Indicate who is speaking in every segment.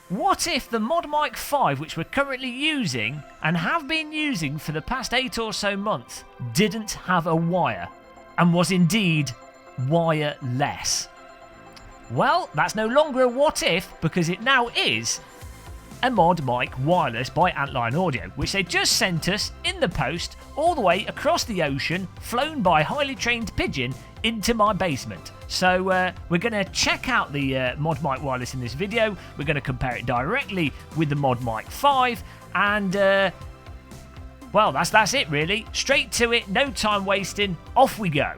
Speaker 1: What if the ModMic 5, which we're currently using and have been using for the past 8 or so months, didn't have a wire and was indeed wireless? Well, that's no longer a what if, because it now is a ModMic Wireless by Antlion Audio, which they just sent us in the post all the way across the ocean, flown by highly trained pigeon into my basement. So we're going to check out the ModMic Wireless in this video. We're going to compare it directly with the ModMic 5, and well, that's it really. Straight to it, no time wasting, off we go.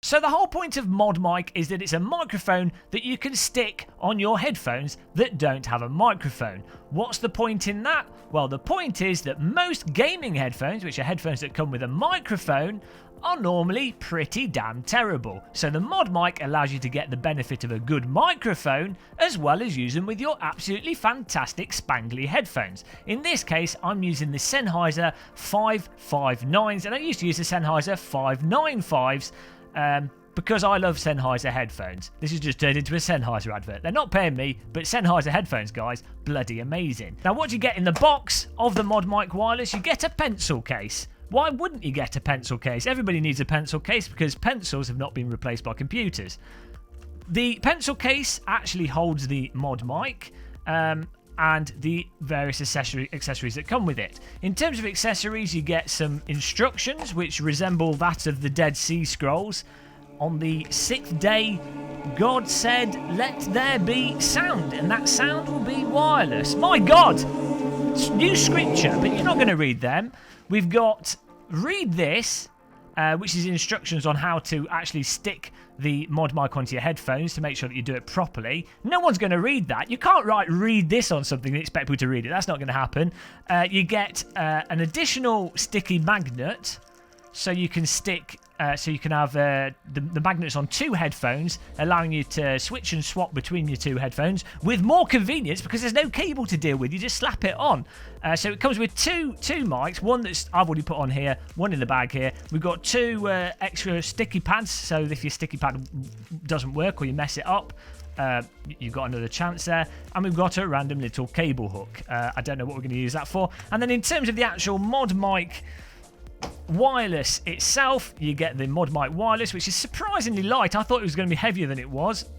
Speaker 1: So the whole point of ModMic is that it's a microphone that you can stick on your headphones that don't have a microphone. What's the point in that? Well, the point is that most gaming headphones, which are headphones that come with a microphone, are normally pretty damn terrible. So the ModMic allows you to get the benefit of a good microphone as well as use them with your absolutely fantastic spangly headphones. In this case, I'm using the Sennheiser 559s, and I used to use the Sennheiser 595s because I love Sennheiser headphones. This has just turned into a Sennheiser advert. They're not paying me, but Sennheiser headphones, guys, bloody amazing. Now, what do you get in the box of the ModMic Wireless? You get a pencil case. Why wouldn't you get a pencil case? Everybody needs a pencil case because pencils have not been replaced by computers. The pencil case actually holds the ModMic and the various accessories that come with it. In terms of accessories, you get some instructions which resemble that of the Dead Sea Scrolls. On the 6th day, God said, "Let there be sound," and that sound will be wireless. My God! It's new scripture, but you're not going to read them. We've got read this, which is instructions on how to actually stick the ModMic onto your headphones to make sure that you do it properly. No one's going to read that. You can't read this on something and expect people to read it. That's not going to happen. You get an additional sticky magnet, so you can stick. So you can have the magnets on 2 headphones, allowing you to switch and swap between your 2 headphones with more convenience because there's no cable to deal with. You just slap it on. So it comes with two mics, one that's I've already put on here, one in the bag here. We've got 2 extra sticky pads, so if your sticky pad doesn't work or you mess it up, you've got another chance there. And we've got a random little cable hook. I don't know what we're going to use that for. And then in terms of the actual ModMic Wireless itself, you get the ModMic Wireless, which is surprisingly light. I thought it was going to be heavier than it was.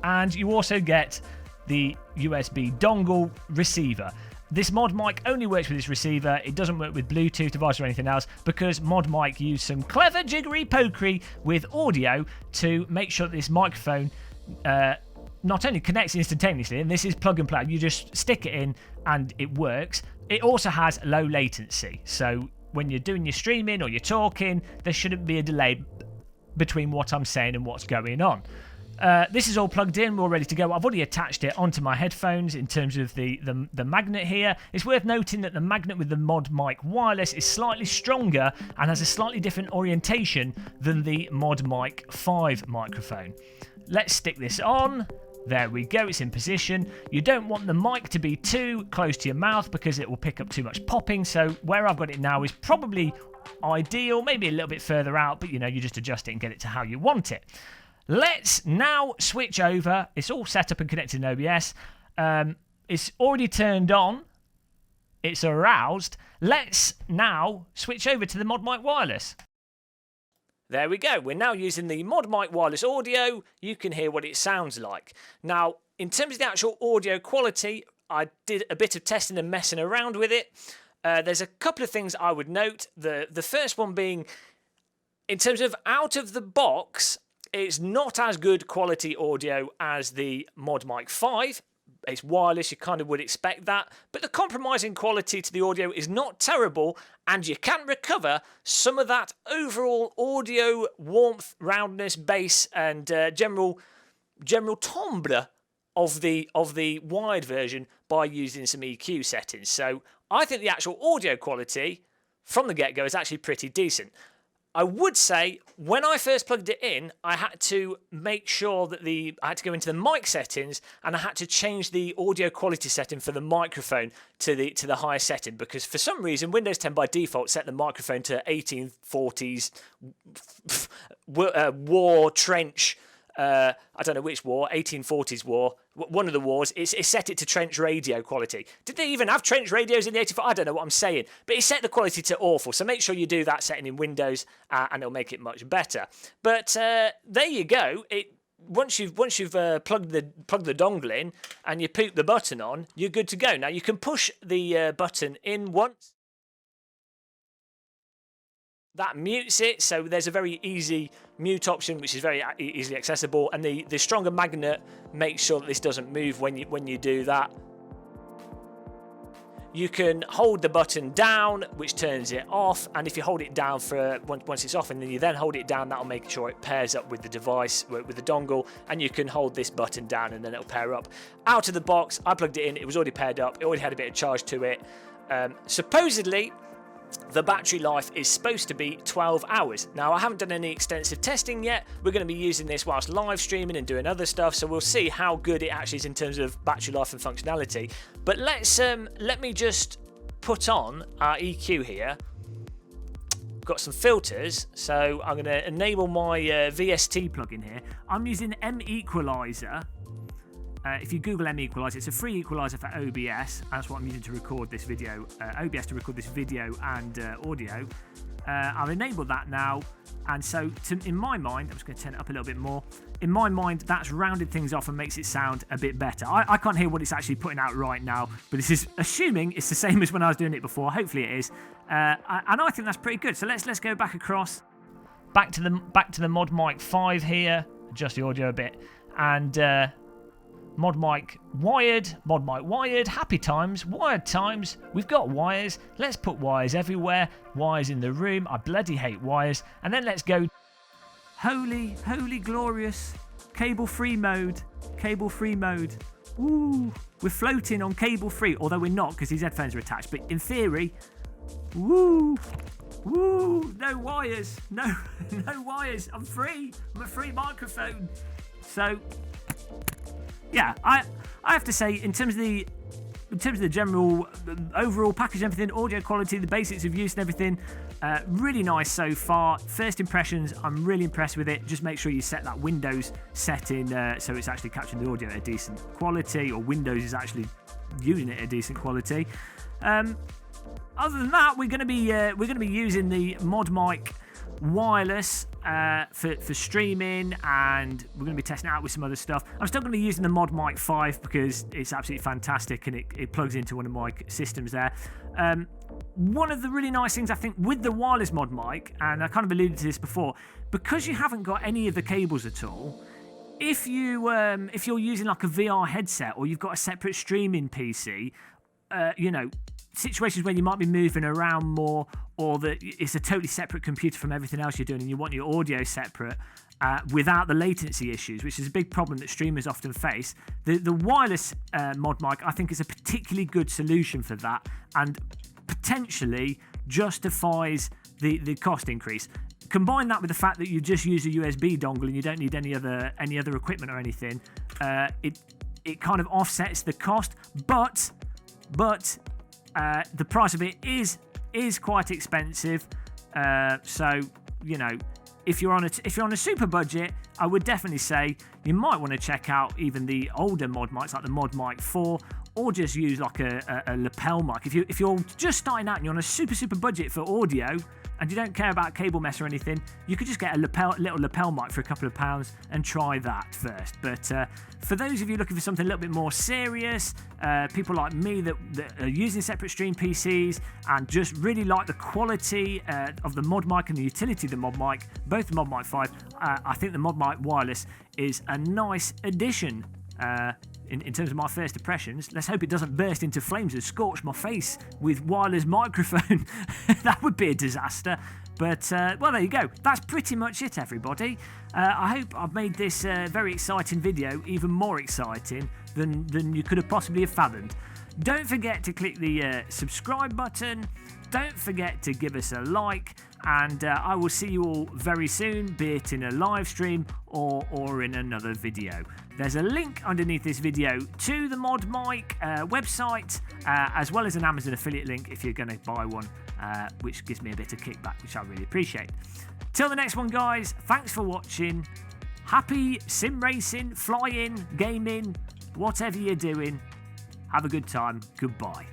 Speaker 1: And you also get the USB Dongle Receiver. This ModMic only works with this receiver. It doesn't work with Bluetooth device or anything else because ModMic used some clever jiggery pokery with audio to make sure that this microphone not only connects instantaneously, and this is plug and play, you just stick it in and it works. It also has low latency, so when you're doing your streaming or you're talking, there shouldn't be a delay between what I'm saying and what's going on. This is all plugged in, we're all ready to go. I've already attached it onto my headphones in terms of the magnet here. It's worth noting that the magnet with the ModMic Wireless is slightly stronger and has a slightly different orientation than the ModMic 5 microphone. Let's stick this on. There we go, it's in position. You don't want the mic to be too close to your mouth because it will pick up too much popping. So where I've got it now is probably ideal, maybe a little bit further out, but you just adjust it and get it to how you want it. Let's now switch over. It's all set up and connected in OBS. It's already turned on. It's aroused. Let's now switch over to the ModMic Wireless. There we go. We're now using the ModMic Wireless audio. You can hear what it sounds like. Now, in terms of the actual audio quality, I did a bit of testing and messing around with it. There's a couple of things I would note. The first one being, in terms of out of the box, it's not as good quality audio as the ModMic 5. It's wireless, you kind of would expect that, but the compromising quality to the audio is not terrible, and you can recover some of that overall audio warmth, roundness, bass, and general timbre of the wired version by using some EQ settings. So I think the actual audio quality from the get-go is actually pretty decent. I would say when I first plugged it in, I had to make sure that I had to go into the mic settings and I had to change the audio quality setting for the microphone to the highest setting, because for some reason Windows 10 by default set the microphone to 1840s war trench I don't know which war, 1840s war, one of the wars, it set it to trench radio quality. Did they even have trench radios in the 84? I don't know what I'm saying, but it set the quality to awful. So make sure you do that setting in Windows, and it'll make it much better. But there you go. Once you've plugged the dongle in and you poop the button on, you're good to go. Now you can push the button in once. That mutes it, so there's a very easy mute option, which is very easily accessible, and the stronger magnet makes sure that this doesn't move when you do that. You can hold the button down, which turns it off, and if you hold it down for once it's off, and then you then hold it down, that'll make sure it pairs up with the device, with the dongle, and you can hold this button down and then it'll pair up. Out of the box, I plugged it in, it was already paired up, it already had a bit of charge to it. Supposedly, the battery life is supposed to be 12 hours. Now, I haven't done any extensive testing yet. We're going to be using this whilst live streaming and doing other stuff, so we'll see how good it actually is in terms of battery life and functionality. But let me just put on our EQ here. Got some filters, so I'm going to enable my VST plugin here. I'm using M Equalizer. If you Google M Equalizer, it's a free equalizer for OBS. That's what I'm using to record this video. OBS to record this video and audio. I've enabled that now, and so in my mind, I'm just going to turn it up a little bit more. In my mind, that's rounded things off and makes it sound a bit better. I can't hear what it's actually putting out right now, but this is assuming it's the same as when I was doing it before. Hopefully it is, and I think that's pretty good. So let's go back across, back to the ModMic 5 here. Adjust the audio a bit, and. ModMic wired, happy times, wired times. We've got wires. Let's put wires everywhere. Wires in the room. I bloody hate wires. And then let's go. Holy glorious. Cable-free mode. Cable-free mode. Woo. We're floating on cable-free, although we're not because these headphones are attached. But in theory, woo. No wires. No wires. I'm free. I'm a free microphone. So. Yeah, I have to say, in terms of the general overall package, everything, audio quality, the basics of use and everything, really nice so far. First impressions, I'm really impressed with it. Just make sure you set that Windows setting so it's actually capturing the audio at a decent quality, or Windows is actually using it at a decent quality. Other than that, we're going to be using the ModMic Wireless for streaming, and we're going to be testing it out with some other stuff. I'm still going to be using the ModMic 5 because it's absolutely fantastic and it plugs into one of my systems there. One of the really nice things I think with the wireless ModMic, and I kind of alluded to this before, because you haven't got any of the cables at all, if you're using like a VR headset or you've got a separate streaming PC, situations where you might be moving around more, or that it's a totally separate computer from everything else you're doing and you want your audio separate without the latency issues, which is a big problem that streamers often face. The wireless ModMic, I think, is a particularly good solution for that and potentially justifies the cost increase. Combine that with the fact that you just use a USB dongle and you don't need any other equipment or anything, it kind of offsets the cost, but the price of it is quite expensive. So if you're on a super budget, I would definitely say you might want to check out even the older ModMics like the ModMic 4, or just use like a lapel mic. If you're just starting out and you're on a super budget for audio and you don't care about cable mess or anything, you could just get a little lapel mic for a couple of pounds and try that first. But for those of you looking for something a little bit more serious, people like me that are using separate stream PCs and just really like the quality of the ModMic and the utility of the ModMic, both the ModMic 5, I think the ModMic Wireless is a nice addition. In terms of my first impressions, let's hope it doesn't burst into flames and scorch my face with wireless microphone. That would be a disaster. But, well, there you go. That's pretty much it, everybody. I hope I've made this very exciting video even more exciting than you could have possibly have fathomed. Don't forget to click the subscribe button. Don't forget to give us a like. And I will see you all very soon, be it in a live stream or in another video. There's a link underneath this video to the ModMic website, as well as an Amazon affiliate link if you're going to buy one, which gives me a bit of kickback, which I really appreciate. Till the next one, guys, thanks for watching. Happy sim racing, flying, gaming, whatever you're doing. Have a good time. Goodbye.